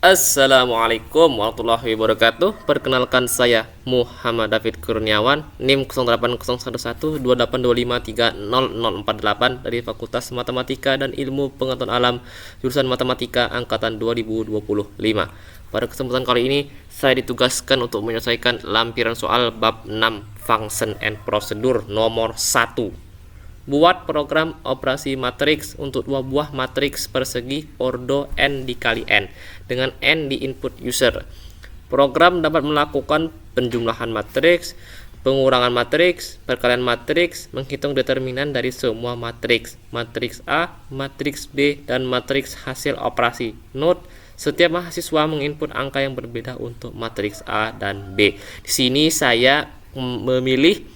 Assalamualaikum warahmatullahi wabarakatuh. Perkenalkan saya Muhammad David Kurniawan, NIM 08011225300048 dari Fakultas Matematika dan Ilmu Pengetahuan Alam jurusan Matematika angkatan 2025. Pada kesempatan kali ini saya ditugaskan untuk menyelesaikan lampiran soal bab 6 Function and Procedure nomor 1. Buat program operasi matriks untuk dua buah matriks persegi ordo n dikali n dengan n di input user. Program dapat melakukan penjumlahan matriks, pengurangan matriks, perkalian matriks, menghitung determinan dari semua matriks, matriks A, matriks B, dan matriks hasil operasi. Note: setiap mahasiswa menginput angka yang berbeda untuk matriks A dan B. Di sini saya memilih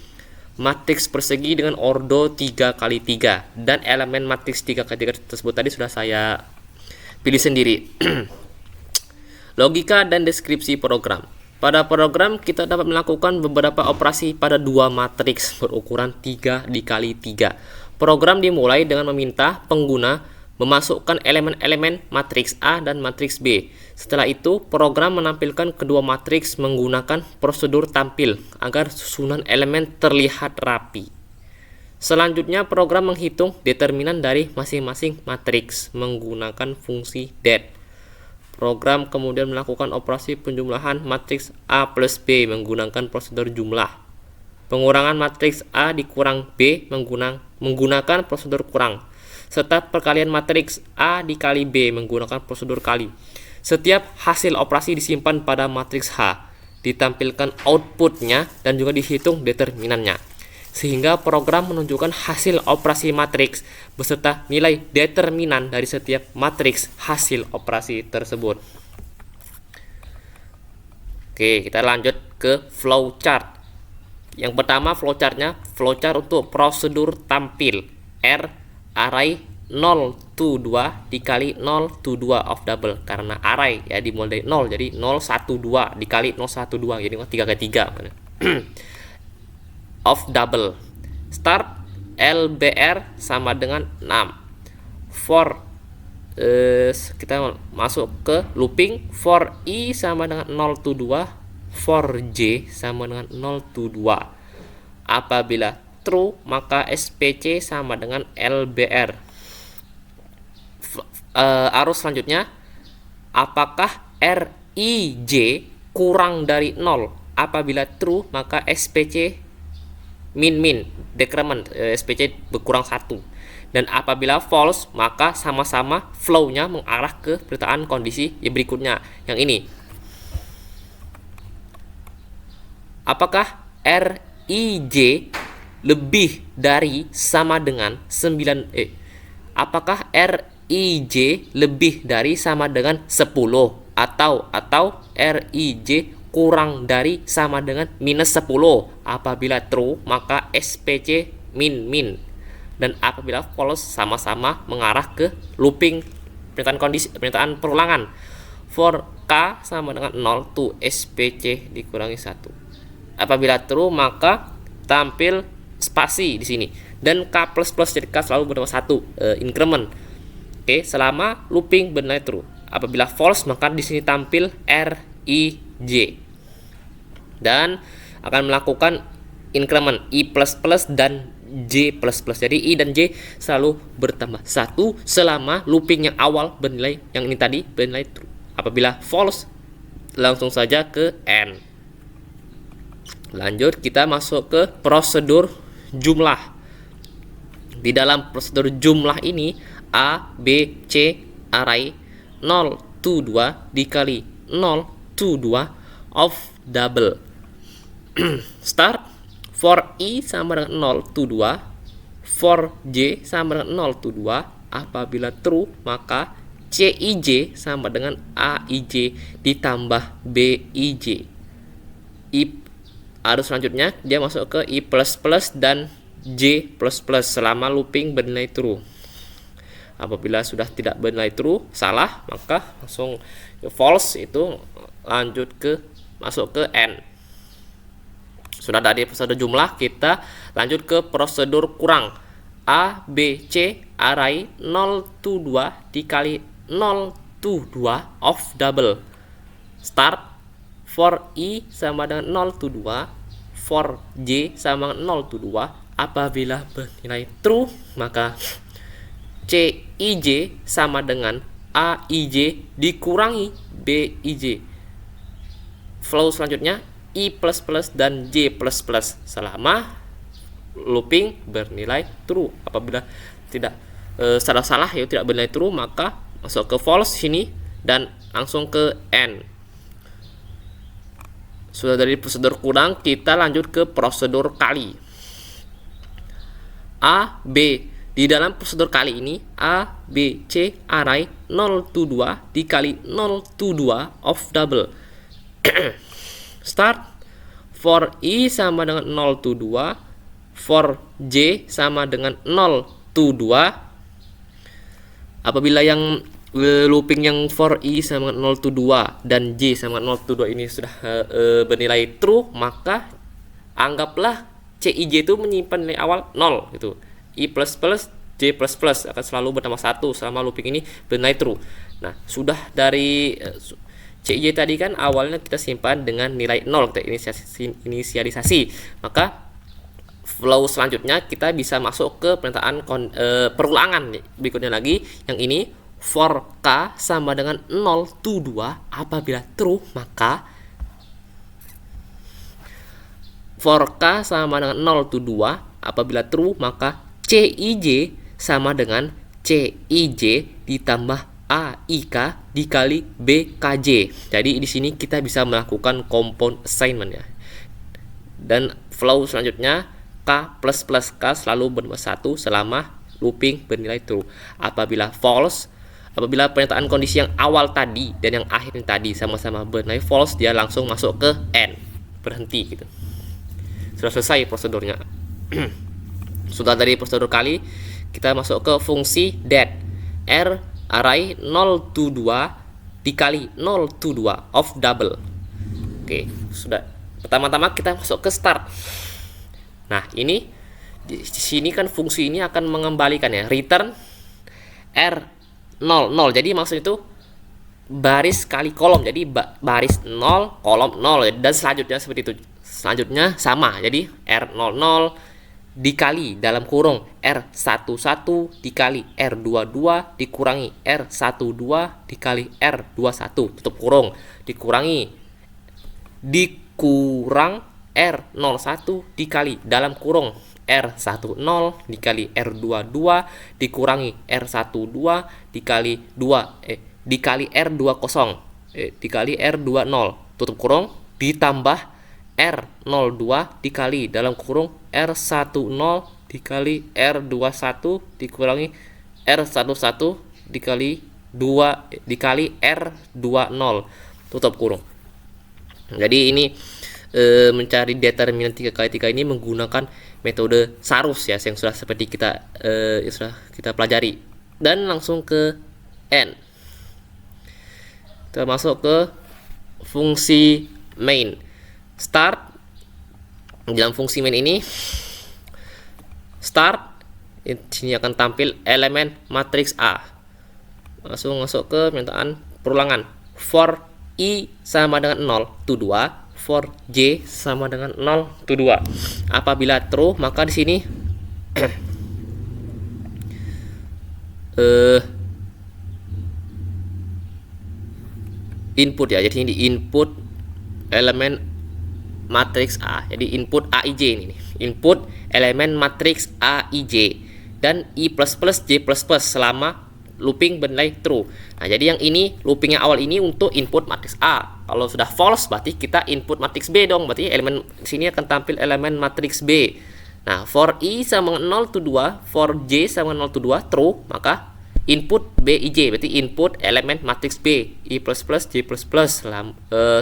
matriks persegi dengan ordo 3x3 dan elemen matriks 3x3 tersebut tadi sudah saya pilih sendiri. Logika dan deskripsi program. Pada program kita dapat melakukan beberapa operasi pada dua matriks berukuran 3x3. Program dimulai dengan meminta pengguna memasukkan elemen-elemen matriks A dan matriks B. Setelah itu, program menampilkan kedua matriks menggunakan prosedur tampil agar susunan elemen terlihat rapi. Selanjutnya, program menghitung determinan dari masing-masing matriks menggunakan fungsi det. Program kemudian melakukan operasi penjumlahan matriks A plus B menggunakan prosedur jumlah. Pengurangan matriks A dikurang B menggunakan prosedur kurang, serta perkalian matriks A dikali B menggunakan prosedur kali. Setiap hasil operasi disimpan pada matriks H, ditampilkan outputnya dan juga dihitung determinannya, sehingga program menunjukkan hasil operasi matriks beserta nilai determinan dari setiap matriks hasil operasi tersebut. Oke, kita lanjut ke flowchart. Yang pertama flowchartnya, flowchart untuk prosedur tampil R array 0 to 2 dikali 0 to 2 of double, karena array ya dimulai dari 0 jadi 0 1 2 dikali 0 1 2 jadi 3x3 of double. Start LBR sama dengan 6. For kita masuk ke looping, for I sama dengan 0 to 2, for J sama dengan 0 to 2. Apabila true maka SPC sama dengan LBR. Arus selanjutnya, apakah RIJ kurang dari 0? Apabila true maka SPC min decrement, SPC berkurang 1. Dan apabila false maka sama-sama flow-nya mengarah ke pernyataan kondisi yang berikutnya, yang ini. Apakah RIJ lebih dari sama dengan 9 apakah RIJ lebih dari sama dengan 10 atau RIJ kurang dari sama dengan minus 10? Apabila true maka SPC min dan apabila false sama-sama mengarah ke looping pernyataan kondisi, pernyataan perulangan. For K sama dengan 0 to SPC dikurangi 1. Apabila true maka tampil spasi di sini dan K++ jadi K selalu bernama 1, increment. Oke, selama looping bernilai true. Apabila false maka di sini tampil RIJ dan akan melakukan increment I++ dan J++. Jadi I dan J selalu bertambah 1 selama looping yang awal bernilai, yang ini tadi bernilai true. Apabila false langsung saja ke N. Lanjut kita masuk ke prosedur jumlah. Di dalam prosedur jumlah ini A, B, C array 0 to 2 dikali 0 to 2 of double. Start for I sama dengan 0 to 2, for J sama dengan 0 to 2. Apabila true maka CIJ sama dengan AIJ ditambah BIJ. Arus selanjutnya dia masuk ke I++ dan J++ selama looping bernilai true. Apabila sudah tidak bernilai true, salah, maka langsung false, itu lanjut ke masuk ke N. Sudah dari prosedur jumlah, kita lanjut ke prosedur kurang. A, B, C array 0 to 2 dikali 0 to 2 of double. Start for I sama dengan 0 to 2, for J sama dengan 0 to 2. Apabila bernilai true, maka CIJ sama dengan AIJ dikurangi BIJ. Flow selanjutnya I++ dan J++ selama looping bernilai true. Apabila tidak salah yaitu tidak bernilai true, maka masuk ke false sini dan langsung ke N. Sudah dari prosedur kurang, kita lanjut ke prosedur kali. A, B. Di dalam prosedur kali ini A, B, C array 0 to 2 dikali 0 to 2 of double. Start for I sama dengan 0 to 2, for J sama dengan 0 to 2. Apabila yang looping yang for I sama dengan 0 to 2 dan J sama dengan 0 to 2 ini sudah bernilai true, maka anggaplah CIJ itu menyimpan nilai awal 0 gitu. I++ J++ akan selalu bertambah 1 selama looping ini bernilai true. Nah, sudah dari CIJ tadi kan awalnya kita simpan dengan nilai 0, kita inisialisasi. Maka flow selanjutnya kita bisa masuk ke pernyataan perulangan berikutnya lagi. Yang ini for K sama dengan 0 to 2. Apabila true, maka for K sama dengan 0 to 2. Apabila true, maka CIJ sama dengan CIJ ditambah AIK dikali BKJ. Jadi di sini kita bisa melakukan compound assignment ya. Dan flow selanjutnya K plus K selalu bernilai 1 selama looping bernilai true. Apabila false, apabila pernyataan kondisi yang awal tadi dan yang akhir tadi sama-sama bernilai false, dia langsung masuk ke N, berhenti gitu. Sudah selesai prosedurnya. Sudah dari prosedur kali, kita masuk ke fungsi that. R array 0 to 2 dikali 0 to 2 of double. Oke, sudah. Pertama-tama kita masuk ke start. Nah, ini di sini kan fungsi ini akan mengembalikan ya, return R 0 0. Jadi maksud itu baris kali kolom. Jadi baris 0 kolom 0 dan selanjutnya seperti itu. Selanjutnya sama. Jadi R00 dikali dalam kurung R11 dikali R22 dikurangi R12 dikali R21 tutup kurung dikurang R01 dikali dalam kurung R10 dikali R22 dikurangi R12 dikali dikali R20 dikali R20 tutup kurung ditambah R02 dikali dalam kurung R10 dikali R21 dikurangi R11 dikali 2 dikali R20 tutup kurung. Jadi ini mencari determinan 3x3 ini menggunakan metode Sarus ya, yang sudah seperti kita pelajari. Dan langsung ke N. Kita masuk ke fungsi main. Start. Dalam fungsi main ini start, di sini akan tampil elemen matriks A. Langsung masuk ke pernyataan perulangan. For I sama dengan 0 to 2, for J sama dengan 0 to 2. Apabila true, maka di sini input ya. Jadi ini di input elemen matriks A. Jadi input AIJ ini. Input elemen matriks AIJ dan I++ J++ selama looping bernilai true. Nah, jadi yang ini loopingnya awal ini untuk input matriks A. Kalau sudah false berarti kita input matriks B dong. Berarti elemen sini akan tampil elemen matriks B. Nah, for I sama 0 to 2, for J sama 0 to 2 true, maka input BIJ berarti input elemen matriks B. I++ J++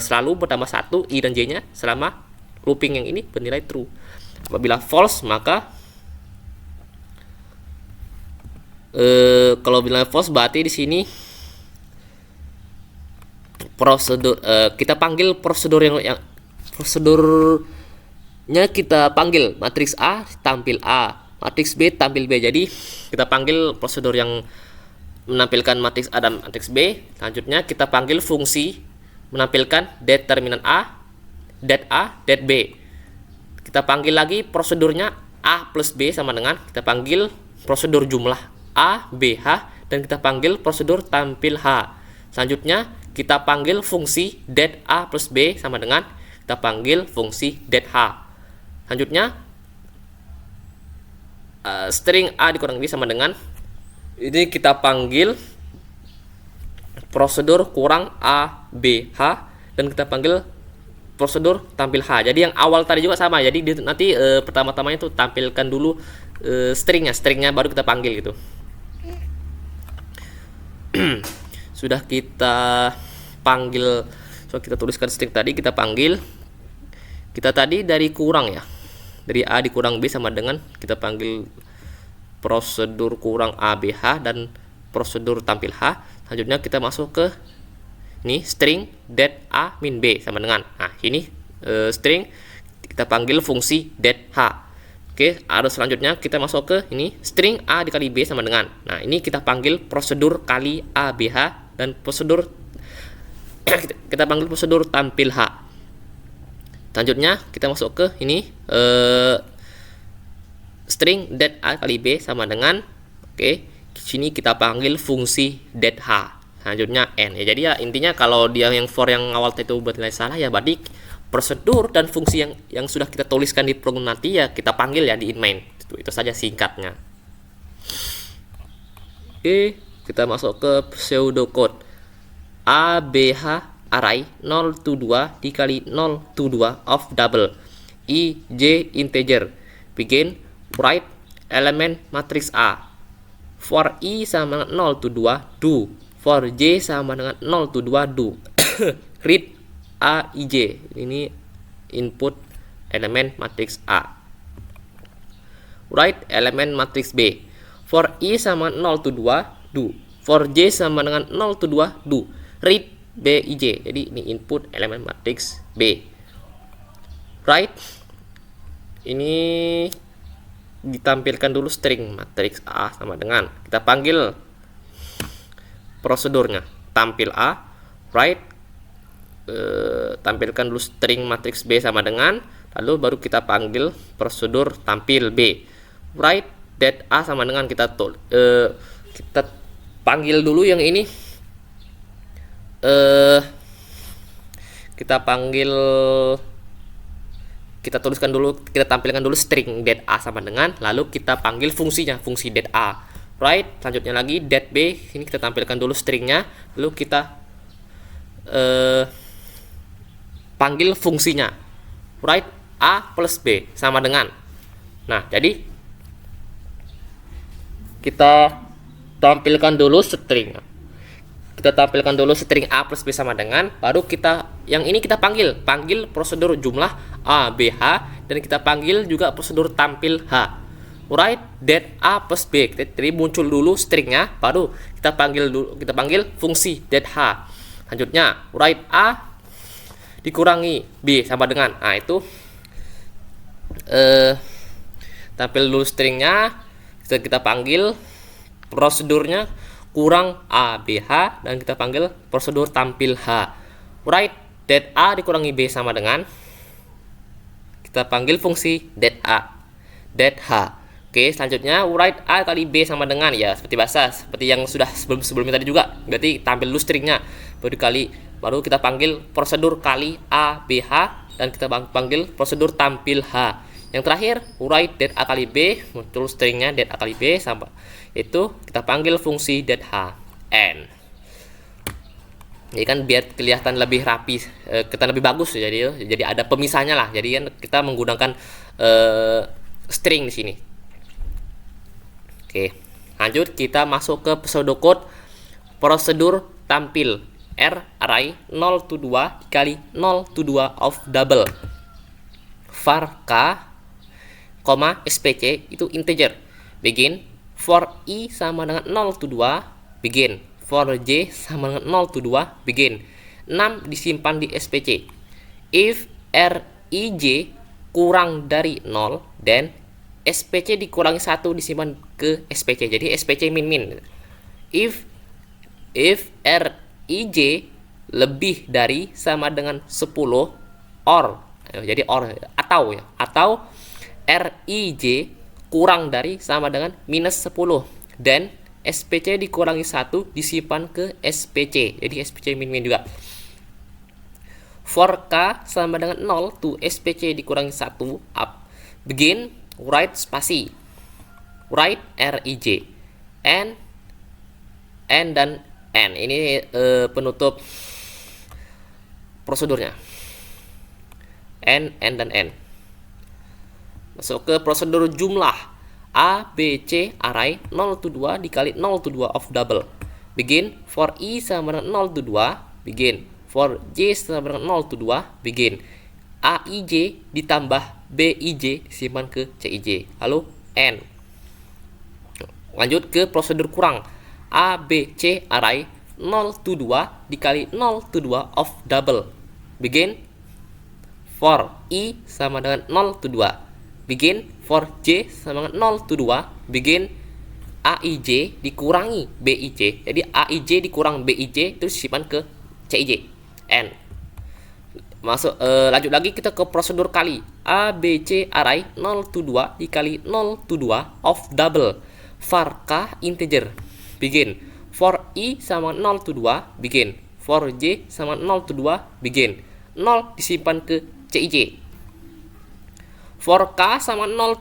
selalu bertambah 1 I dan J nya selama looping yang ini bernilai true. Apabila false, maka kalau bilang false berarti di sini prosedur kita panggil prosedurnya kita panggil matriks A tampil A, matriks B tampil B. Jadi kita panggil prosedur yang menampilkan matriks A dan matriks B. Selanjutnya kita panggil fungsi menampilkan determinan A, det A, det B. Kita panggil lagi prosedurnya A plus B sama dengan, kita panggil prosedur jumlah A, B, H, dan kita panggil prosedur tampil H. Selanjutnya kita panggil fungsi det A plus B sama dengan, kita panggil fungsi det H. Selanjutnya string A dikurangi B sama dengan, ini kita panggil prosedur kurang A, B, H, dan kita panggil prosedur tampil H. Jadi yang awal tadi juga sama. Jadi nanti pertama-tamanya tuh tampilkan dulu stringnya baru kita panggil gitu. Sudah kita panggil, so kita tuliskan string tadi, kita panggil. Kita tadi dari kurang ya, dari A dikurang B sama dengan, kita panggil prosedur kurang A, B, H, dan prosedur tampil H. Selanjutnya kita masuk ke ini string det A min B sama dengan, nah ini string, kita panggil fungsi det H. Oke, ada selanjutnya kita masuk ke ini string A dikali B sama dengan, nah ini kita panggil prosedur kali A, B, H, dan prosedur kita panggil prosedur tampil H. Selanjutnya kita masuk ke ini string det A kali B sama dengan, oke, sini kita panggil fungsi det H. Selanjutnya n ya. Jadi ya intinya kalau dia yang for yang awal itu bernilai salah ya berarti prosedur dan fungsi yang sudah kita tuliskan di program nanti ya kita panggil ya di in main. Itu saja singkatnya. Oke, kita masuk ke pseudocode. A, B, H array 0 to 2 dikali 0 to 2 of double I, J integer. Begin write element matrix A. For I sama dengan 0 to 2 do. For J sama dengan 0 to 2 do. Read A, I, J. Ini input elemen matrix A. Write elemen matrix B. For I sama 0 to 2 do. For J sama dengan 0 to 2 do. Read B, I, J. Jadi ini input elemen matriks B. Write, ini ditampilkan dulu string matriks A sama dengan, kita panggil prosedurnya tampil A. Write, tampilkan dulu string matriks B sama dengan, lalu baru kita panggil prosedur tampil B. Write det A sama dengan, kita panggil dulu yang ini, kita tuliskan dulu, kita tampilkan dulu string det A sama dengan, lalu kita panggil fungsinya, fungsi det A. Right, selanjutnya lagi det B, ini kita tampilkan dulu stringnya, lalu kita panggil fungsinya. Right, A plus B sama dengan. Nah, jadi kita tampilkan dulu string. Kita tampilkan dulu string A plus B sama dengan, baru kita yang ini kita panggil prosedur jumlah A, B, H, dan kita panggil juga prosedur tampil H. Write det A plus B. Jadi muncul dulu stringnya, baru kita panggil fungsi det H. Selanjutnya write A dikurangi B sama dengan, nah itu tampil dulu stringnya, kita panggil prosedurnya kurang A, B, H, dan kita panggil prosedur tampil H. Write det A dikurangi B sama dengan, kita panggil fungsi det A, det H. Oke, selanjutnya write A kali B sama dengan, ya seperti biasa, seperti yang sudah sebelumnya tadi juga, berarti tampil dulu stringnya, baru kita panggil prosedur kali A, B, H, dan kita panggil prosedur tampil H. Yang terakhir write det A kali B, muncul stringnya det A kali B sama itu, kita panggil fungsi det H n. Jadi kan biar kelihatan lebih rapi, kita lebih bagus, jadi ada pemisahnya lah. Jadi kan kita menggunakan string di sini. Oke, lanjut kita masuk ke pseudocode prosedur tampil R array 0 to 2 dikali 0 to 2 of double var k, spc itu integer. Begin for I sama dengan 0 to 2 begin. For J sama dengan 0 to 2 begin. 6 disimpan di SPC. If R I J kurang dari 0, then SPC dikurangi 1 disimpan ke SPC. Jadi SPC min. If if Rij lebih dari sama dengan 10 or, jadi or atau ya, atau Rij kurang dari sama dengan minus 10, dan SPC dikurangi 1 disimpan ke SPC, jadi SPC min juga. For K sama dengan 0 to SPC dikurangi 1 up. Begin write spasi. Write Rij. N dan N. Ini penutup prosedurnya. N dan N. Masuk ke prosedur jumlah. A, B, C array 0 to 2 dikali 0 to 2 of double. Begin for I sama dengan 0 to 2. Begin for J sama dengan 0 to 2. Begin Aij ditambah Bij disimpan ke Cij. Lalu N. Lanjut ke prosedur kurang. A, B, C array 0 to 2 dikali 0 to 2 of double. Begin for I sama dengan 0 to 2. Begin for J sama dengan 0 to 2. Begin Aij dikurangi Bij. Jadi Aij dikurang Bij itu disimpan ke Cij. N. Masuk lanjut lagi kita ke prosedur kali. A, B, C array 0 to 2 dikali 0 to 2 of double. For K integer. Begin for I sama 0 to 2. Begin for J sama 0 to 2. Begin 0 disimpan ke Cij. For K sama 0,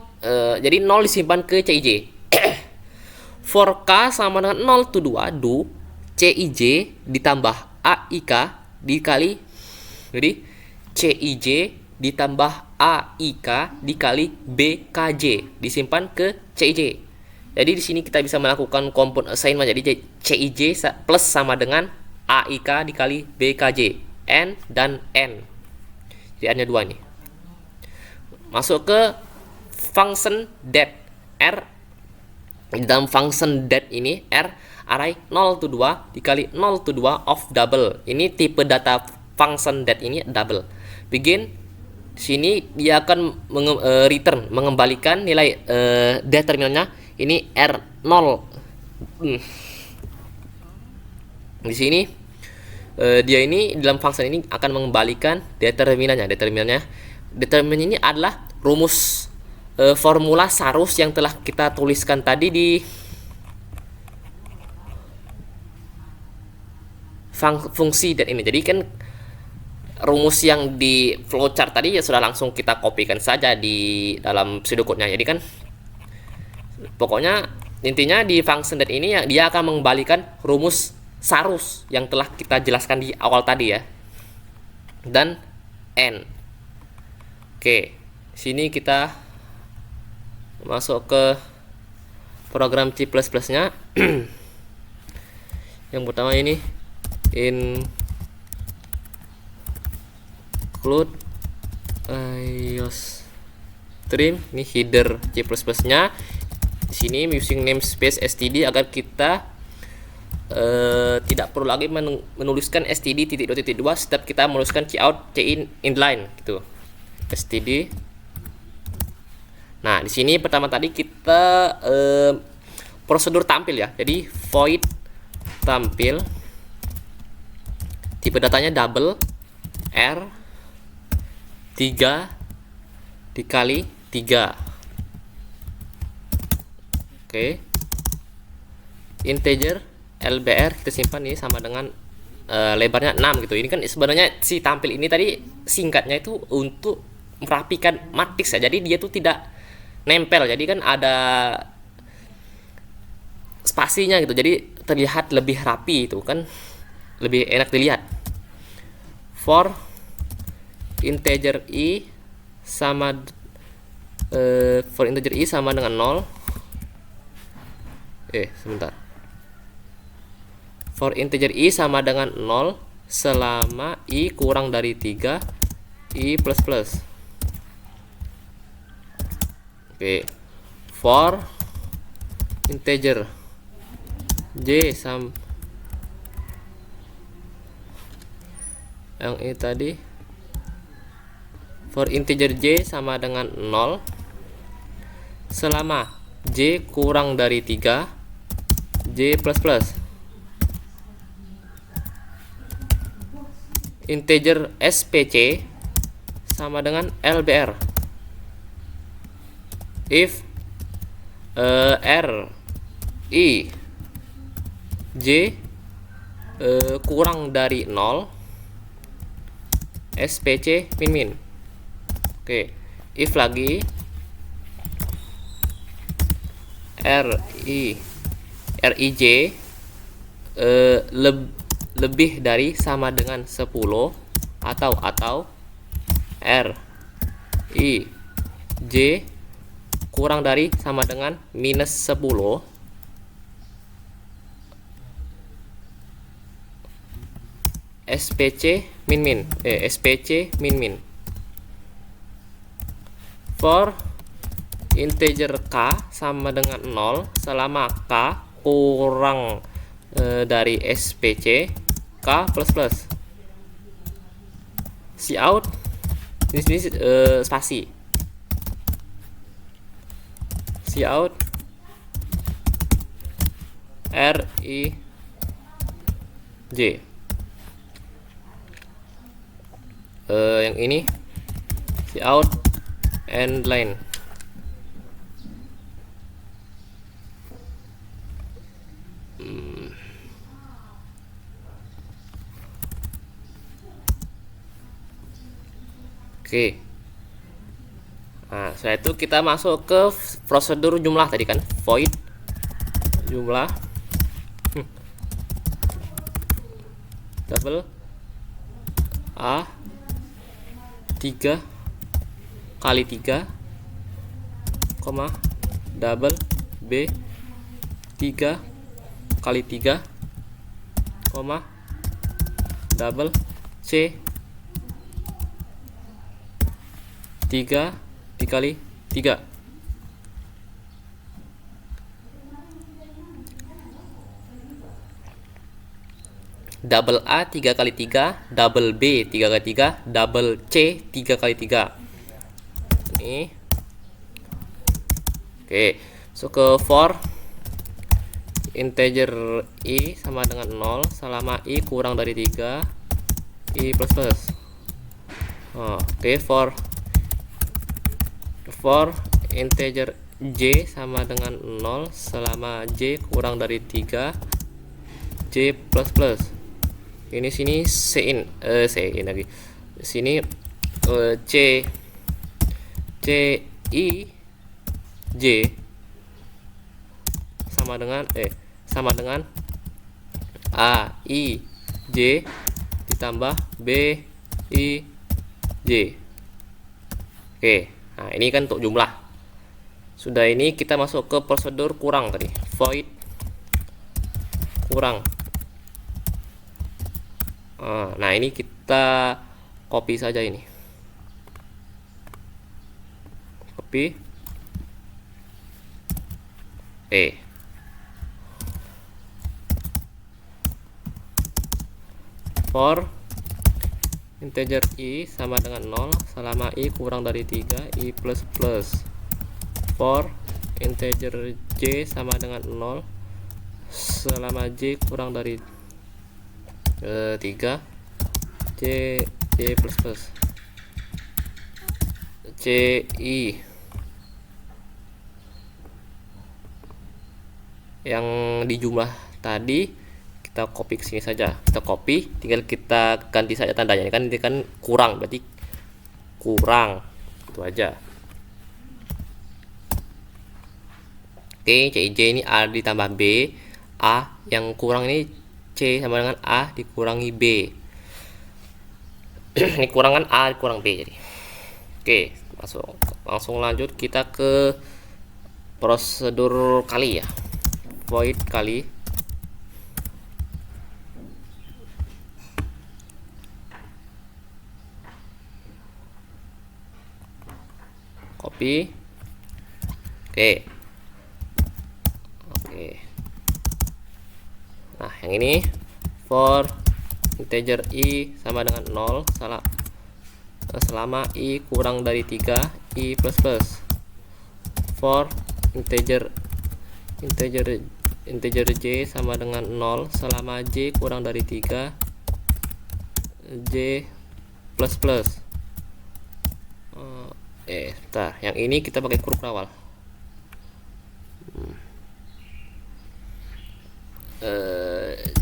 jadi 0 disimpan ke Cij. For K sama dengan 0 to 2 do Cij ditambah Aik dikali, jadi Cij ditambah Aik dikali Bkj disimpan ke Cij. Jadi di sini kita bisa melakukan compound assignment. Jadi Cij plus sama dengan Aik dikali Bkj. N dan N. Jadi hanya dua nih. Masuk ke function that. R di dalam function that ini R array 0 to 2 dikali 0 to 2 of double. Ini tipe data function that ini double. Begin sini dia akan return, mengembalikan nilai determinannya ini R0. Di sini dia ini dalam function ini akan mengembalikan determinannya. Determinan ini adalah rumus formula sarus yang telah kita tuliskan tadi di fungsi dat ini. Jadi kan rumus yang di flowchart tadi ya sudah langsung kita kopikan saja di dalam pseudocode-nya. Jadi kan pokoknya intinya di function dat ini ya, dia akan mengembalikan rumus sarus yang telah kita jelaskan di awal tadi ya. Dan N. Oke, sini kita masuk ke program C++ nya. Yang pertama ini include iOS stream, ini header C++ nya. Di sini using namespace std agar kita tidak perlu lagi menuliskan std _2 setiap kita menuliskan cout cin inline gitu. Std. Nah, di sini pertama tadi kita prosedur tampil ya. Jadi void tampil, tipe datanya double R 3 dikali 3. Oke. Integer LBR kita simpan ini sama dengan lebarnya 6 gitu. Ini kan sebenarnya si tampil ini tadi singkatnya itu untuk merapikan matriks ya. Jadi dia tuh tidak nempel. Jadi kan ada spasinya gitu. Jadi terlihat lebih rapi itu kan, lebih enak dilihat. For integer i sama dengan 0. Sebentar. For integer i sama dengan 0 selama i kurang dari 3 i plus plus. Oke. For integer j sama yang ini tadi, for integer j sama dengan 0 selama j kurang dari 3 j plus plus. integer SPC sama dengan LBR. If R I J kurang dari 0, SPC min. Oke, if lagi RIJ lebih dari sama dengan 10 atau RIJ kurang dari sama dengan minus 10, SPC min. For integer K sama dengan 0 selama K kurang dari SPC, K plus. Cout ini spasi. Cout RIJ. Yang ini cout end line. Oke. Nah, setelah itu kita masuk ke prosedur jumlah tadi kan, void jumlah double A 3 kali 3, double B 3 kali 3, double C 3 dikali 3. Double A 3 kali 3, double B 3 kali 3, double C 3 kali 3. Ini. Oke, so ke for integer I sama dengan 0 selama I kurang dari 3, I plus. Oke, for integer J sama dengan 0 selama J kurang dari 3, J plus. Ini sini Cin lagi. Sini C I J sama dengan A I J ditambah B I J. Oke, nah ini kan untuk jumlah. Sudah, ini kita masuk ke prosedur kurang tadi, void kurang. Nah ini kita copy saja ini, copy for integer I sama dengan 0 selama I kurang dari 3, I plus. For integer J sama dengan 0 selama J kurang dari 3, J plus. CI yang di jumlah tadi kita copy ke sini saja. Kita copy, tinggal kita ganti saja tandanya. Ini kan kurang, berarti kurang. Itu aja. Oke, CIJ ini A ditambah B. A yang kurang ini C sama dengan A dikurangi B. Ini kurangan A dikurang B jadi. Oke, langsung lanjut kita ke prosedur kali ya. Void kali. Copy. Oke. Nah, yang ini for integer I sama dengan 0 selama I kurang dari 3, I plus. For integer J sama dengan 0 selama J kurang dari 3, J plus plus. Bentar, yang ini kita pakai huruf awal.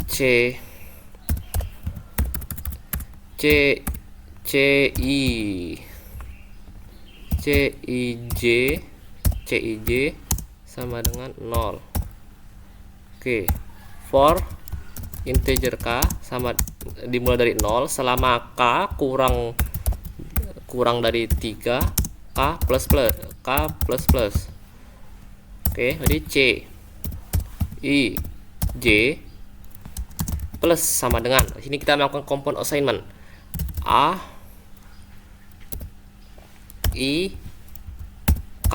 C C C I C I J C I J sama dengan 0. Oke, for integer k sama dimulai dari 0 selama k kurang dari 3 k plus plus k plus plus. Oke, jadi C I J plus sama dengan, di sini kita melakukan compound assignment, A I K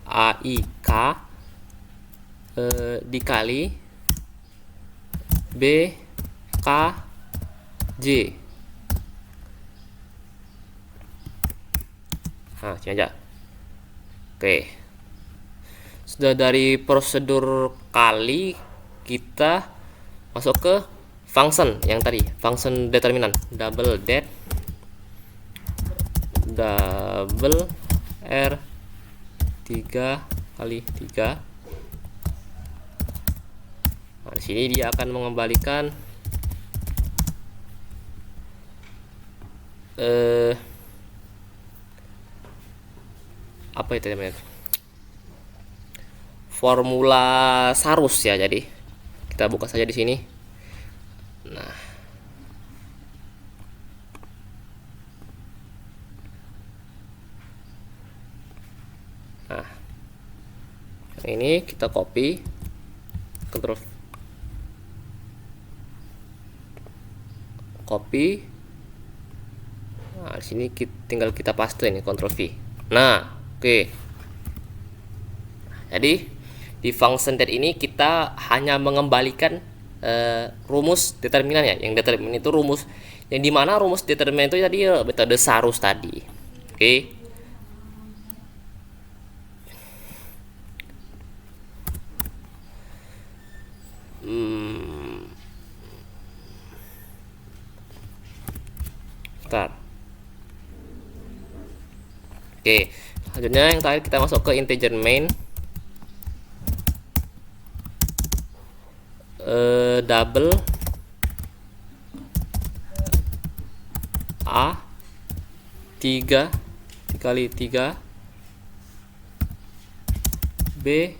A I K dikali B K J. Nah, sini aja. Oke, sudah dari prosedur kali, kita masuk ke function yang tadi, function determinan double det double R 3 kali 3. Nah, di sini dia akan mengembalikan apa itu namanya, formula Sarus ya. Jadi kita buka saja di sini. Nah, ini kita copy, control copy. Nah, di sini tinggal kita paste ini, control V. Nah, oke. Jadi di function that ini kita hanya mengembalikan rumus determinannya. Yang determinan itu rumus yang dimana rumus determinan itu tadi metode Sarus tadi. Oke. Bentar. Oke, selanjutnya yang terakhir kita masuk ke integer main. Double A 3 dikali 3 B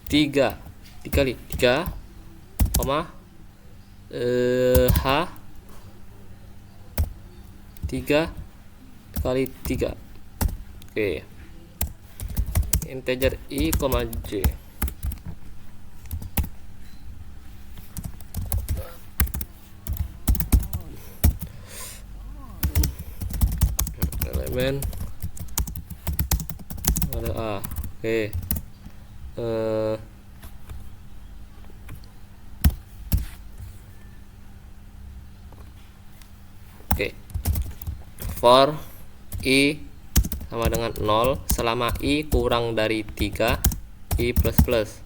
3 dikali 3 koma H 3 kali 3. Oke, integer I, J. Elemen ada A. Oke, for I sama dengan 0 selama I kurang dari 3 I plus plus.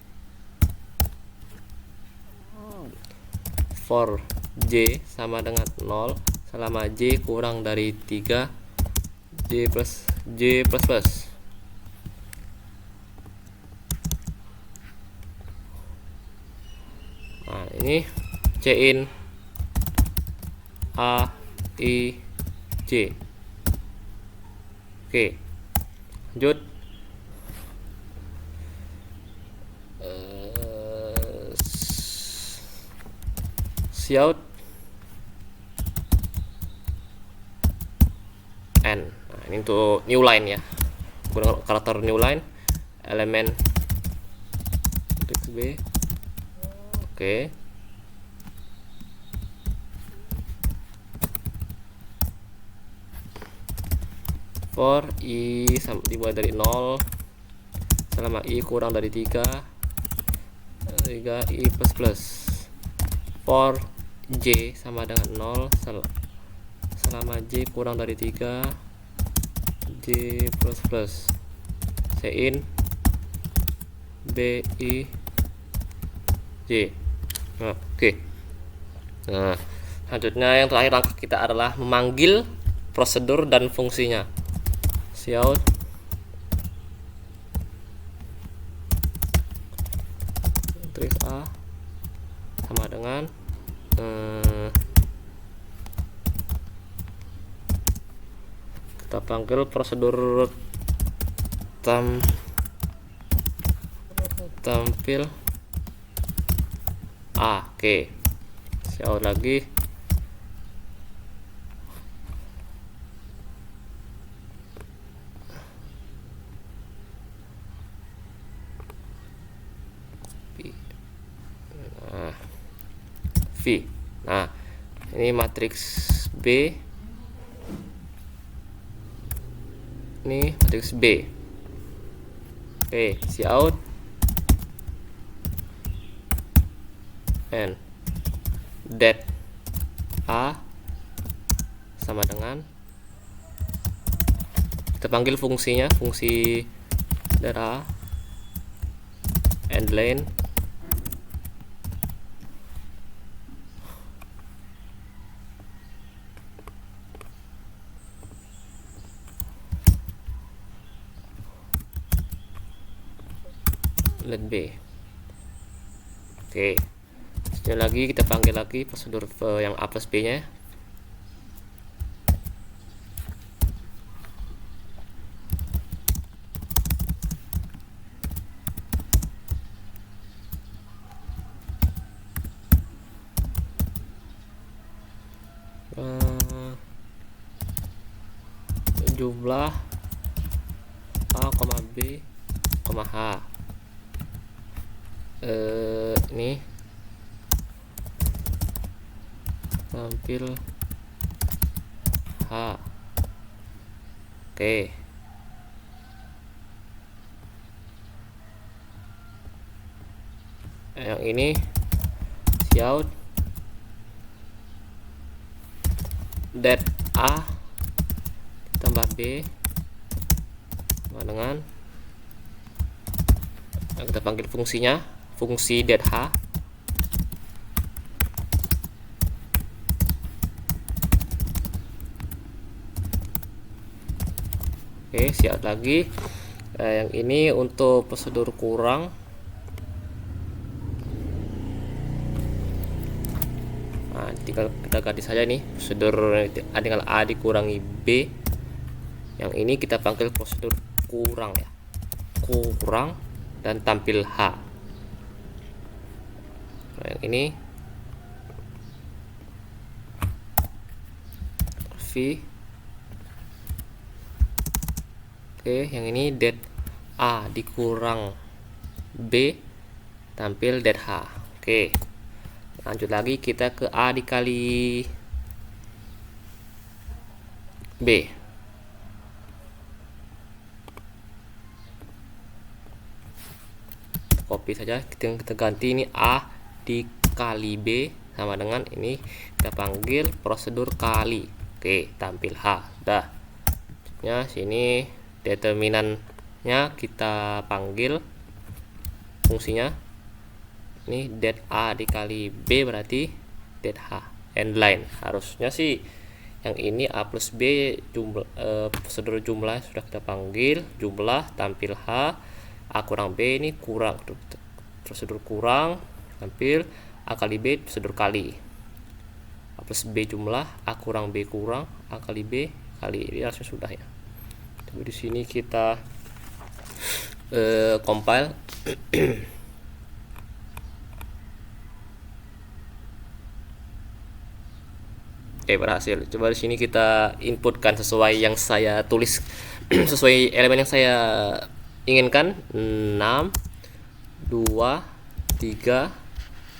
For J sama dengan 0 selama J kurang dari 3 J plus plus. Nah, ini C in A I J. Oke, lanjut. Cout N. Nah, ini untuk new line ya, gunakan karakter new line, elemen matrix B. Oke, for I dimulai dari 0 selama I kurang dari 3 I plus plus. For J sama dengan 0 selama J kurang dari 3 J plus plus. C in B I J. Nah, oke. Nah, Selanjutnya yang terakhir langkah kita adalah memanggil prosedur dan fungsinya. Cout matriks A sama dengan kita panggil prosedur tampil A. Oke, cout lagi V. Nah, ini matriks B, ini matriks B. Oke, cout and det A sama dengan, kita panggil fungsinya, fungsi det A and len B. Oke, selanjutnya lagi kita panggil lagi prosedur yang A plus B nya. Jumlah A, B, H. Ini tampil H. Oke, yang ini cout det A tambah B sama dengan, kita panggil fungsinya, fungsi det H. Oke, siap lagi. Yang ini untuk prosedur kurang. Nah, tinggal kita ganti saja nih prosedur A dengan A dikurangi B. Yang ini kita panggil prosedur kurang ya, kurang dan tampil H. Nah, yang ini V. Oke, yang ini det A dikurang B tampil det H. Oke, lanjut lagi kita ke A dikali B. Copy saja, kita ganti ini A dikali B sama dengan ini kita panggil prosedur kali. Oke, tampil H. Dah. Ya, sini determinannya kita panggil fungsinya. Ini det A dikali B berarti det H and line. Harusnya sih yang ini A plus B jumlah prosedur jumlah sudah kita panggil, jumlah tampil H, A kurang B ini kurang, prosedur kurang tampil A kali B prosedur kali, A plus B jumlah, A kurang B kurang, A kali B kali. Ini harusnya sudah ya. Tapi di sini kita compile. Oke, berhasil. Coba di sini kita inputkan sesuai yang saya tulis, sesuai elemen yang saya inginkan. 6 2 3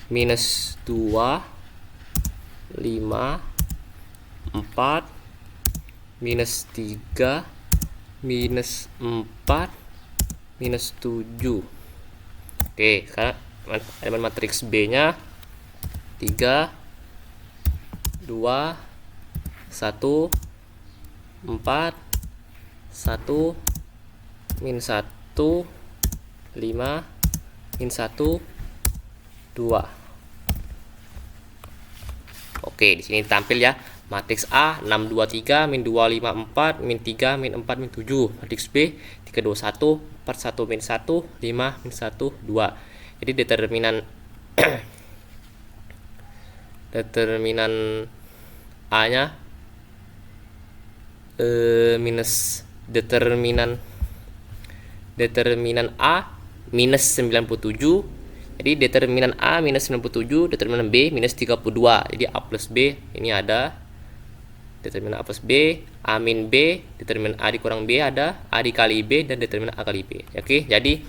minus 2 5 4 minus 3 minus 4 minus 7. Oke, sekarang elemen matriks B nya 3 2 1 4 1 min 1 5 min 1 2. Oke, di sini tampil ya. Matriks A 6 2 3 min 2 5 4 min 3 min 4 min 7. Matriks B 3 2 1 4 1 min 1 5 min 1 2. Jadi determinan A-nya minus determinan A minus 97. Jadi determinan A minus 97, determinan B minus 32. Jadi A plus B ini ada determinan A plus B, A min B, determinan A dikurang B ada, A dikali B, dan determinan A kali B. Oke, jadi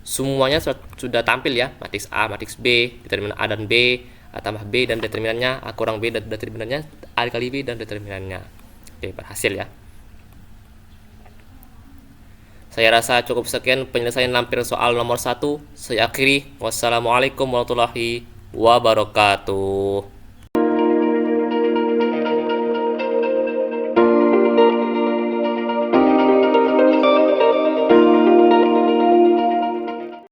semuanya sudah tampil ya. Matriks A, matriks B, determinan A dan B, A tambah B dan determinannya, A kurang B dan determinannya, A dikali B dan determinannya. Oke, berhasil ya. Saya rasa cukup sekian penyelesaian lampiran soal nomor 1. Saya akhiri. Wassalamualaikum warahmatullahi wabarakatuh.